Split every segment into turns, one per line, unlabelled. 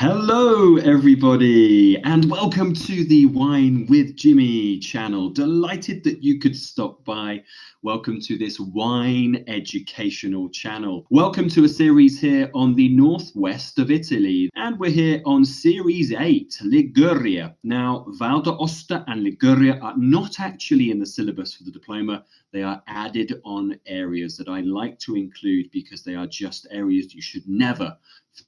Hello, everybody, and welcome to the Wine with Jimmy channel. Delighted that you could stop by. Welcome to this wine educational channel. Welcome to a series here on the northwest of Italy, and we're here on series 8, Liguria. Now, Val d'Aosta and Liguria are not actually in the syllabus for the diploma. They are added on areas that I like to include because they are just areas you should never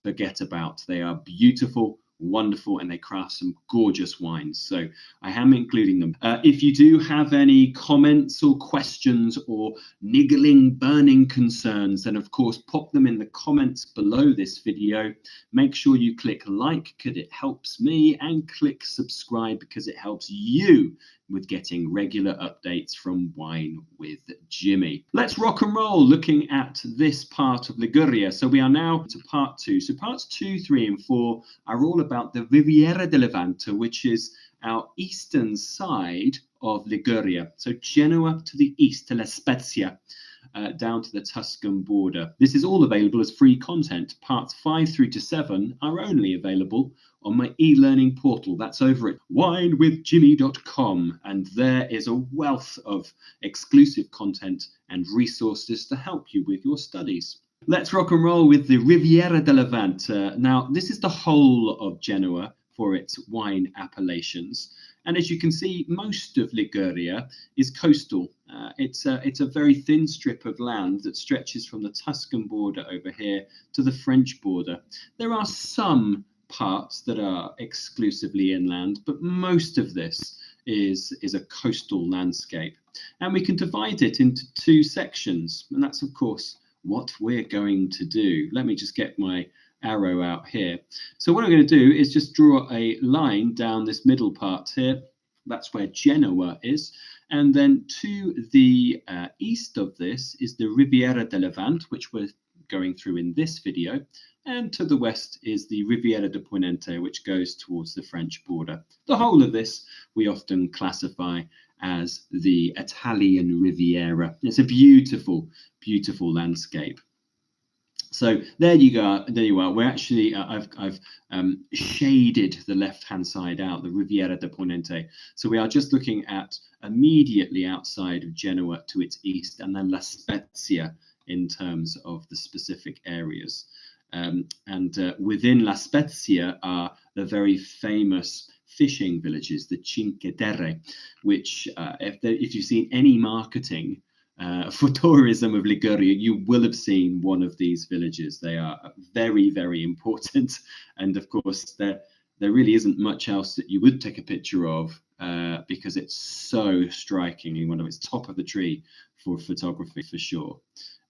forget about. They are beautiful, wonderful, and they craft some gorgeous wines. So I am including them. If you do have any comments or questions or niggling, burning concerns, then of course pop them in the comments below this video. Make sure you click like because it helps me, and click subscribe because it helps you with getting regular updates from Wine with Jimmy. Let's rock and roll looking at this part of Liguria. So we are now to part 2. So parts 2, 3 and 4 are all about the Riviera Di Levante, which is our eastern side of Liguria. So Genoa to the east, to La Spezia, down to the Tuscan border. This is all available as free content. Parts 5 through to 7 are only available on my e-learning portal. That's over at winewithjimmy.com, and there is a wealth of exclusive content and resources to help you with your studies. Let's rock and roll with the Riviera Di Levante. Now, this is the whole of Genoa for its wine appellations. And as you can see, most of Liguria is coastal. It's a very thin strip of land that stretches from the Tuscan border over here to the French border. There are some parts that are exclusively inland, but most of this is a coastal landscape. And we can divide it into 2 sections, and that's of course what we're going to do. Let me just get my arrow out here. So what I'm going to do is just draw a line down this middle part here. That's where Genoa is. And then to the east of this is the Riviera Di Levante, which we're going through in this video. And to the west is the Riviera di Ponente, which goes towards the French border. The whole of this we often classify as the Italian Riviera. It's a beautiful, beautiful landscape. So there you go. There you are. We're actually I've shaded the left-hand side out, the Riviera di Ponente. So we are just looking at immediately outside of Genoa to its east, and then La Spezia in terms of the specific areas. Within La Spezia are the very famous fishing villages, the Cinque Terre, which if you've seen any marketing for tourism of Liguria, you will have seen one of these villages. They are very, very important. And of course, there really isn't much else that you would take a picture of because it's so strikingly one of its top of the tree for photography for sure.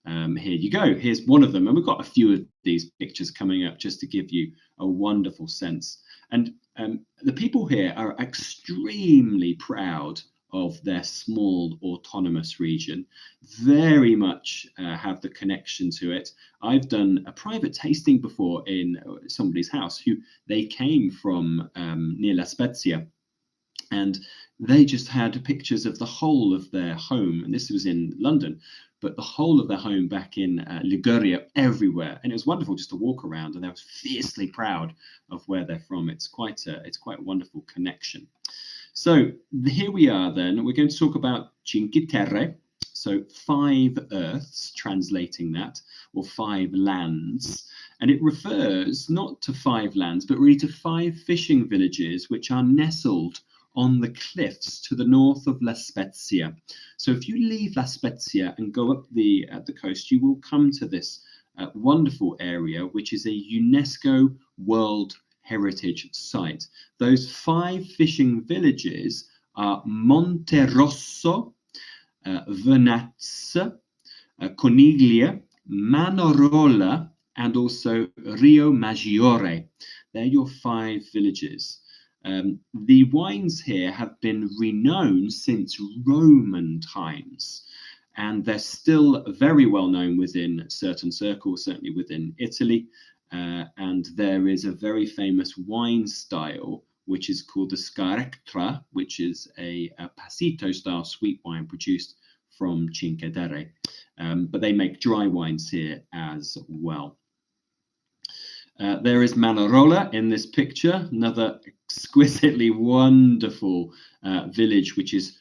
Here you go. Here's one of them. And we've got a few of these pictures coming up just to give you a wonderful sense. And the people here are extremely proud of their small autonomous region, very much have the connection to it. I've done a private tasting before in somebody's house who they came from near La Spezia, and they just had pictures of the whole of their home, and this was in London, but the whole of their home back in Liguria everywhere, and it was wonderful just to walk around, and they were fiercely proud of where they're from. It's quite a wonderful connection. So here we are then. We're going to talk about Cinque Terre, so 5 earths, translating that, or 5 lands. And it refers not to 5 lands, but really to 5 fishing villages which are nestled on the cliffs to the north of La Spezia. So if you leave La Spezia and go up the coast, you will come to this wonderful area, which is a UNESCO World Heritage Site. Those 5 fishing villages are Monterosso, Vernazza, Coniglia, Manorola, and also Rio Maggiore. They're your 5 villages. The wines here have been renowned since Roman times, and they're still very well known within certain circles, certainly within Italy. And there is a very famous wine style which is called the Scarectra, which is a passito style sweet wine produced from Cinque Terre. But they make dry wines here as well. There is Manarola in this picture, another exquisitely wonderful village, which is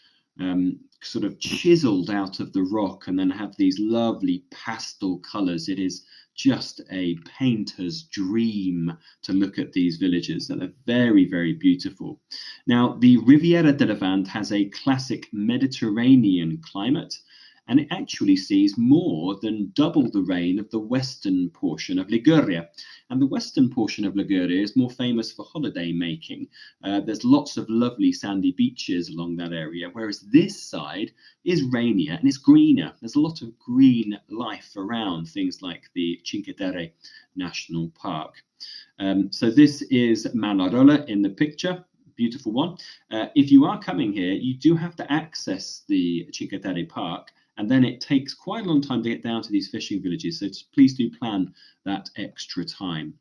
sort of chiseled out of the rock and then have these lovely pastel colors. It is just a painter's dream to look at these villages, and they're very, very beautiful. Now, the Riviera Di Levante has a classic Mediterranean climate, and it actually sees more than double the rain of the western portion of Liguria. And the western portion of Liguria is more famous for holiday making. There's lots of lovely sandy beaches along that area, whereas this side is rainier and it's greener. There's a lot of green life around, things like the Cinque Terre National Park. So this is Manarola in the picture. Beautiful one. If you are coming here, you do have to access the Cinque Terre Park, and then it takes quite a long time to get down to these fishing villages. So please do plan that extra time.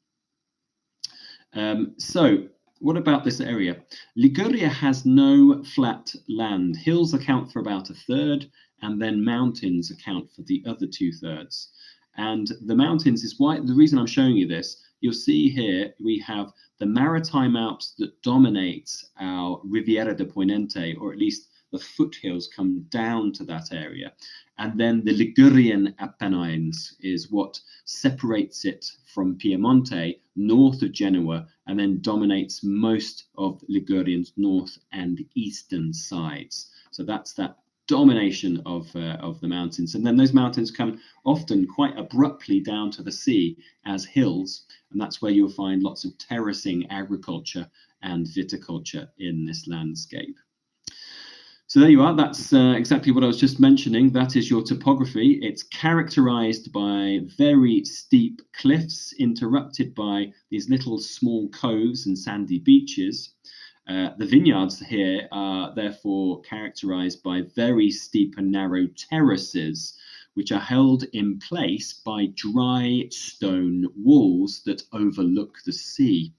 So what about this area? Liguria has no flat land. Hills account for about a third, and then mountains account for the other 2/3. And the mountains is why the reason I'm showing you this. You'll see here we have the Maritime Alps that dominate our Riviera di Ponente, or at least the foothills come down to that area. And then the Ligurian Apennines is what separates it from Piemonte, north of Genoa, and then dominates most of Ligurian's north and eastern sides. So that's that domination of the mountains. And then those mountains come often quite abruptly down to the sea as hills. And that's where you'll find lots of terracing agriculture and viticulture in this landscape. So there you are. That's exactly what I was just mentioning. That is your topography. It's characterized by very steep cliffs interrupted by these little small coves and sandy beaches. The vineyards here are therefore characterized by very steep and narrow terraces, which are held in place by dry stone walls that overlook the sea.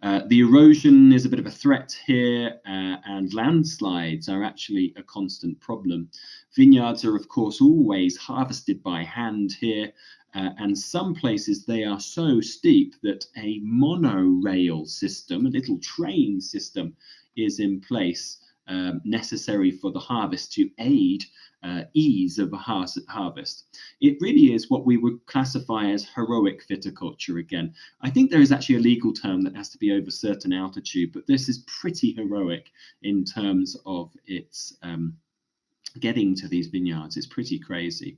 The erosion is a bit of a threat here, and landslides are actually a constant problem. Vineyards are, of course, always harvested by hand here, and some places they are so steep that a monorail system, a little train system, is in place, necessary for the harvest to aid ease of harvest. It really is what we would classify as heroic viticulture again. I think there is actually a legal term that has to be over certain altitude, but this is pretty heroic in terms of its getting to these vineyards. It's pretty crazy.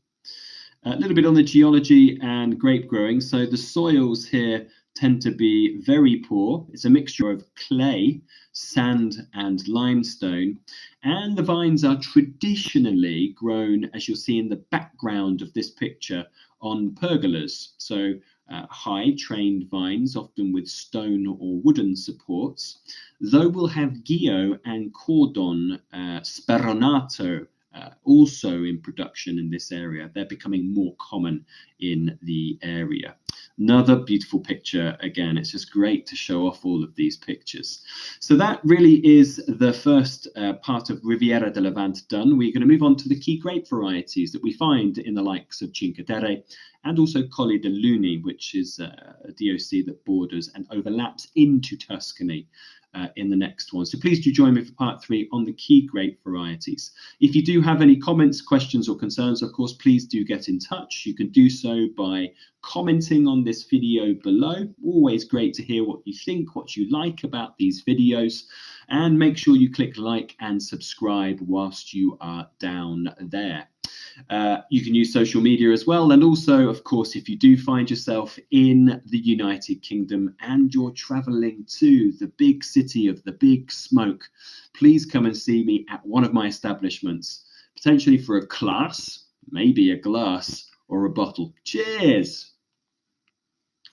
A little bit on the geology and grape growing. So the soils here tend to be very poor. It's a mixture of clay, sand, and limestone. And the vines are traditionally grown, as you'll see in the background of this picture, on pergolas. So high trained vines, often with stone or wooden supports. Though we'll have Gio and Cordon Speronato also in production in this area. They're becoming more common in the area. Another beautiful picture. Again, it's just great to show off all of these pictures. So that really is the first part of Riviera Di Levante done. We're going to move on to the key grape varieties that we find in the likes of Cinque Terre and also Colli de Luni, which is a DOC that borders and overlaps into Tuscany. In the next one. So please do join me for part 3 on the key grape varieties. If you do have any comments, questions or concerns, of course, please do get in touch. You can do so by commenting on this video below. Always great to hear what you think, what you like about these videos, and make sure you click like and subscribe whilst you are down there. You can use social media as well, and also, of course, if you do find yourself in the United Kingdom and you're traveling to the big city of the big smoke, please come and see me at one of my establishments, potentially for a class, maybe a glass or a bottle. Cheers!